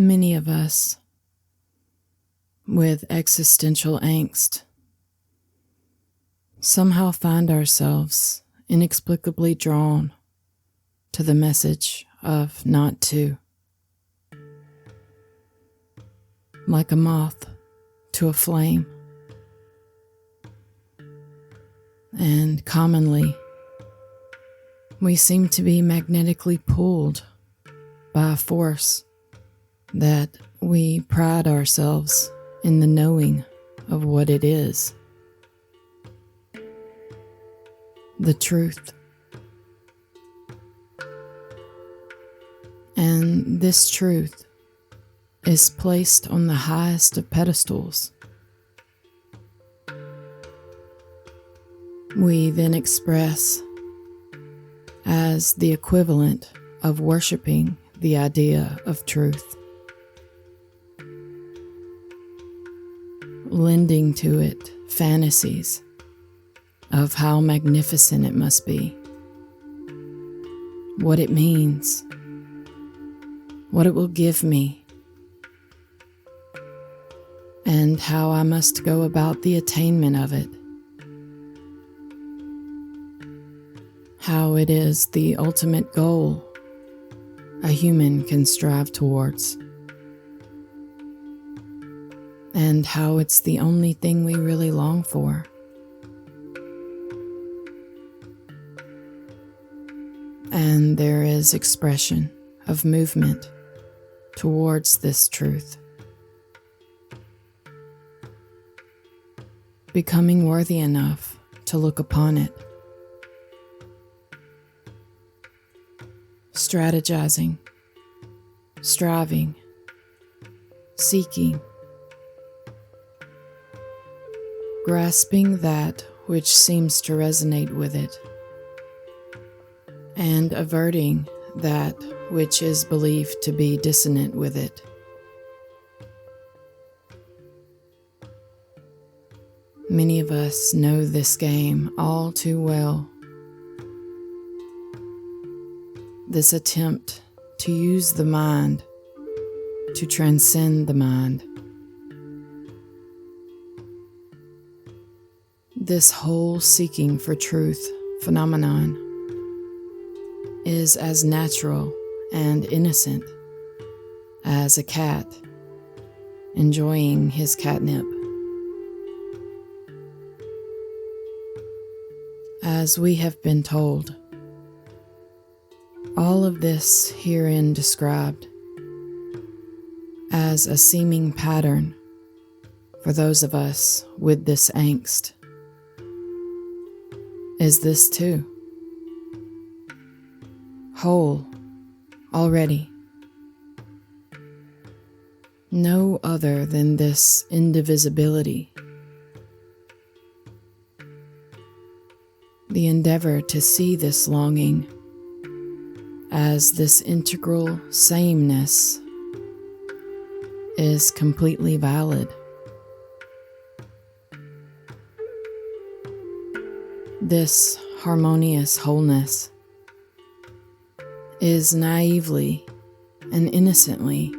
Many of us, with existential angst, somehow find ourselves inexplicably drawn to the message of not to. Like a moth to a flame. And commonly, we seem to be magnetically pulled by a force that we pride ourselves in the knowing of what it is. The truth. And this truth is placed on the highest of pedestals. We then express as the equivalent of worshiping the idea of truth, lending to it fantasies of how magnificent it must be, what it means, what it will give me, and how I must go about the attainment of it, how it is the ultimate goal a human can strive towards, and how it's the only thing we really long for. And there is expression of movement towards this truth, becoming worthy enough to look upon it, strategizing, striving, seeking, grasping that which seems to resonate with it, and averting that which is believed to be dissonant with it. Many of us know this game all too well. This attempt to use the mind to transcend the mind. This whole seeking for truth phenomenon is as natural and innocent as a cat enjoying his catnip. As we have been told, all of this herein described as a seeming pattern for those of us with this angst is this too. Whole already. No other than this indivisibility. The endeavor to see this longing as this integral sameness is completely valid. This harmonious wholeness is naively and innocently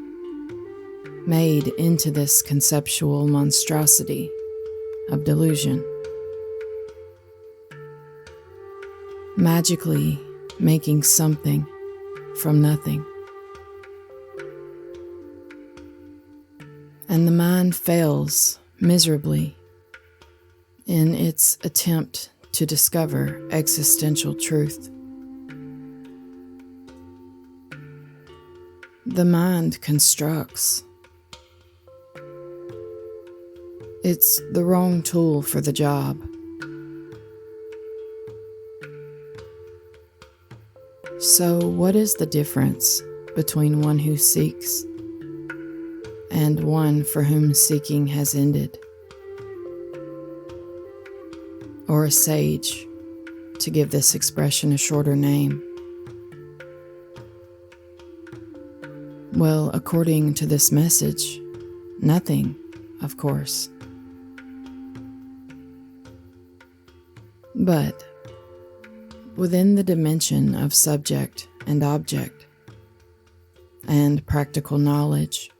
made into this conceptual monstrosity of delusion, magically making something from nothing. And the mind fails miserably in its attempt to discover existential truth. The mind constructs. It's the wrong tool for the job. So, what is the difference between one who seeks and one for whom seeking has ended? Or a sage, to give this expression a shorter name? Well, according to this message, nothing, of course. But within the dimension of subject and object, and practical knowledge,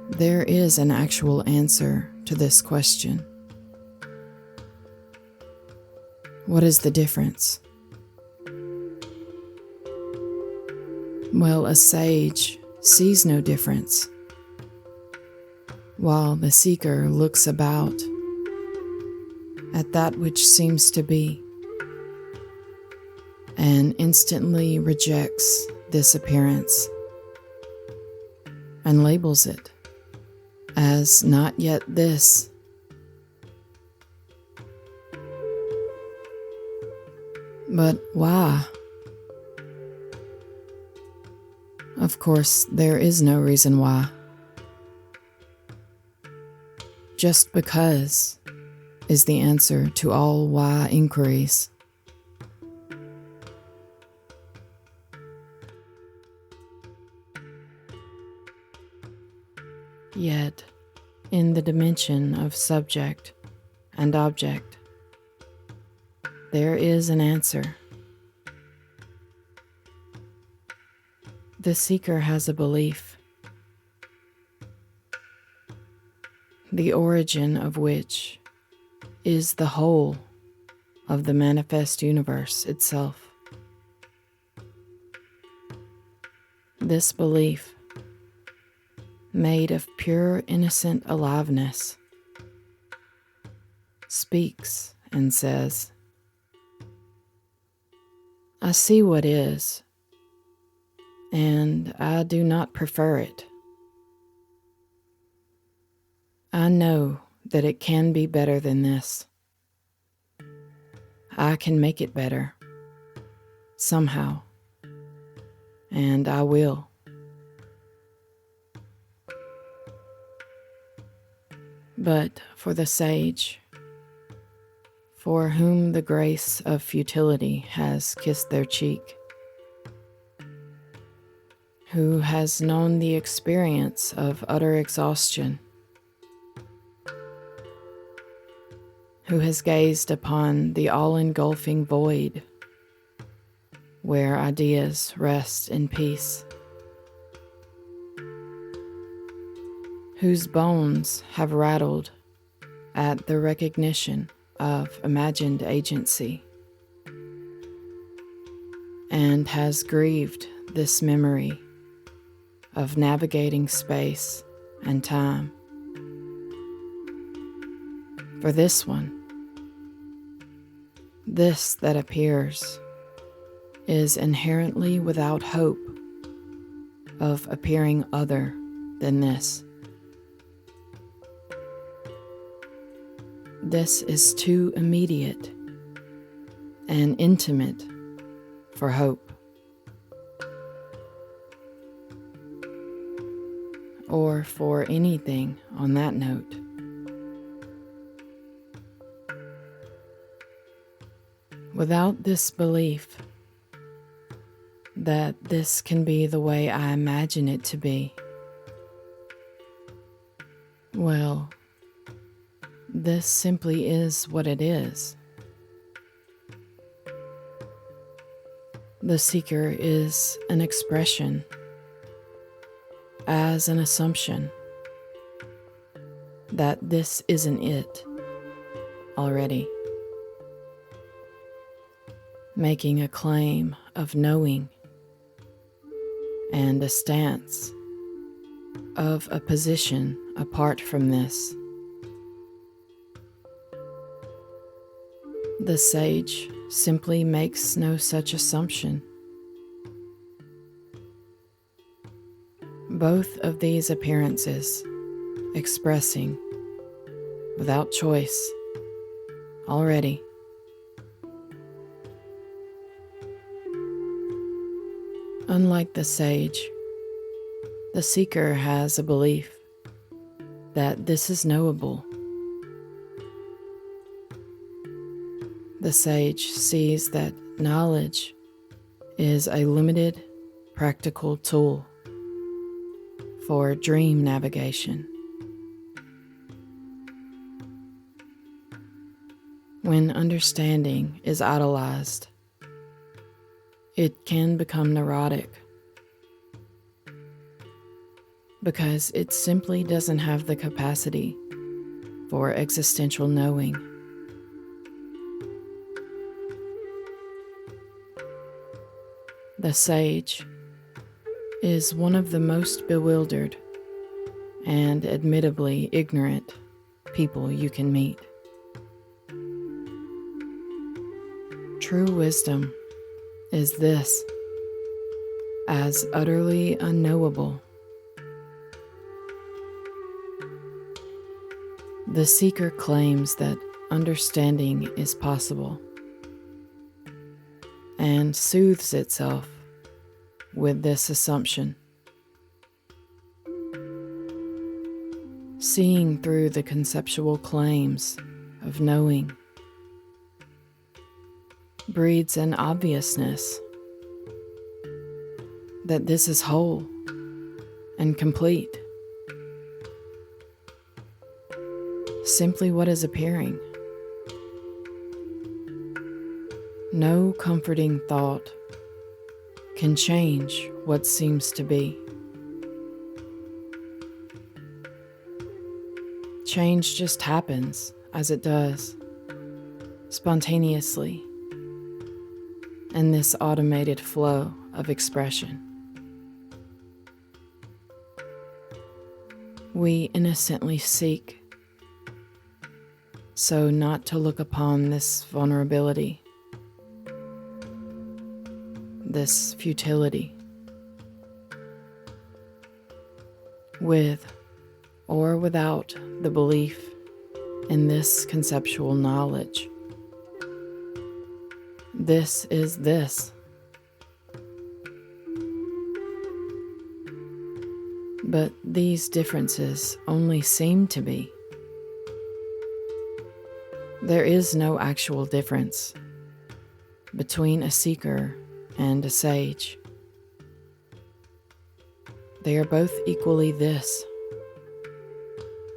there is an actual answer to this question. What is the difference? Well, a sage sees no difference, while the seeker looks about at that which seems to be and instantly rejects this appearance and labels it as not yet this. But why? Of course, there is no reason why. Just because is the answer to all why inquiries. Yet, in the dimension of subject and object, there is an answer. The seeker has a belief, the origin of which is the whole of the manifest universe itself. This belief, made of pure innocent aliveness, speaks and says, I see what is, and I do not prefer it. I know that it can be better than this. I can make it better, somehow, and I will. But for the sage, for whom the grace of futility has kissed their cheek, who has known the experience of utter exhaustion, who has gazed upon the all-engulfing void where ideas rest in peace, whose bones have rattled at the recognition of imagined agency, and has grieved this memory of navigating space and time. For this one, this that appears is inherently without hope of appearing other than this. This is too immediate and intimate for hope, or for anything on that note. Without this belief that this can be the way I imagine it to be, well, this simply is what it is. The seeker is an expression, as an assumption, that this isn't it already, making a claim of knowing and a stance of a position apart from this. The sage simply makes no such assumption. Both of these appearances expressing, without choice, already. Unlike the sage, the seeker has a belief that this is knowable. The sage sees that knowledge is a limited, practical tool for dream navigation. When understanding is idolized, it can become neurotic, because it simply doesn't have the capacity for existential knowing. The sage is one of the most bewildered and admittedly ignorant people you can meet. True wisdom is this, as utterly unknowable. The seeker claims that understanding is possible and soothes itself with this assumption. Seeing through the conceptual claims of knowing breeds an obviousness that this is whole and complete, simply what is appearing. No comforting thought can change what seems to be. Change just happens as it does, spontaneously, in this automated flow of expression. We innocently seek so not to look upon this vulnerability, this futility, with or without the belief in this conceptual knowledge. This is this. But these differences only seem to be. There is no actual difference between a seeker and a sage. They are both equally this,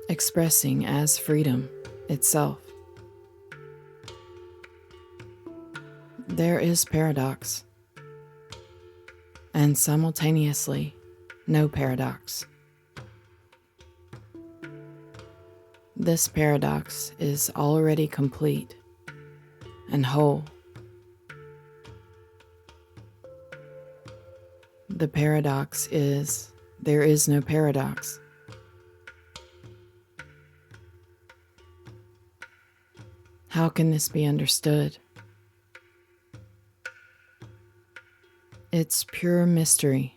expressing as freedom itself. There is paradox, and simultaneously no paradox. This paradox is already complete and whole. The paradox is there is no paradox. How can this be understood? It's pure mystery.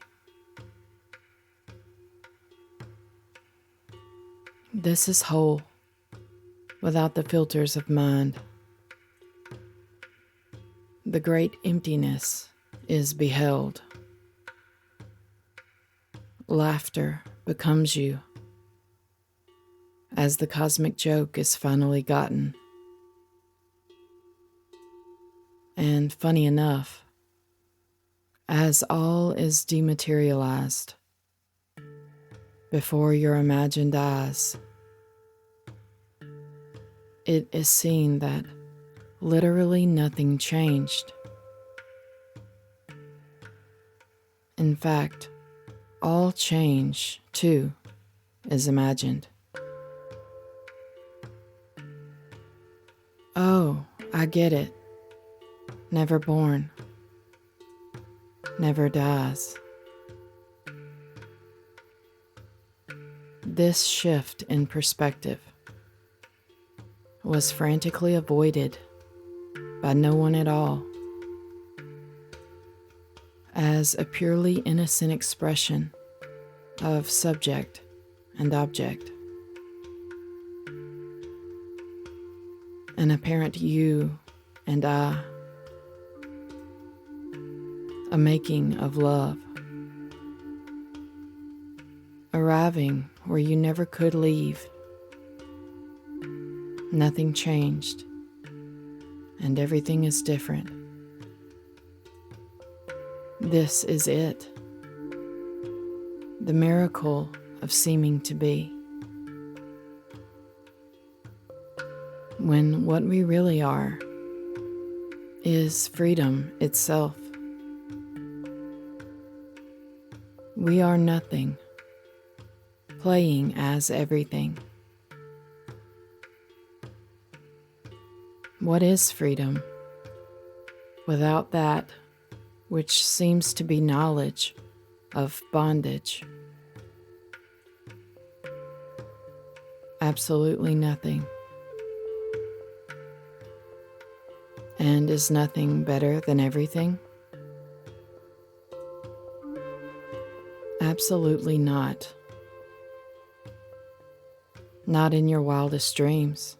This is whole, without the filters of mind. The great emptiness is beheld. Laughter becomes you, as the cosmic joke is finally gotten. And funny enough, as all is dematerialized before your imagined eyes, it is seen that literally nothing changed. In fact, all change, too, is imagined. Oh, I get it. Never born. Never dies. This shift in perspective was frantically avoided by no one at all, as a purely innocent expression of subject and object, an apparent you and I, a making of love, arriving where you never could leave. Nothing changed, and everything is different. This is it, the miracle of seeming to be, when what we really are is freedom itself. We are nothing playing as everything. What is freedom without that which seems to be knowledge of bondage? Absolutely nothing. And is nothing better than everything? Absolutely not. Not in your wildest dreams.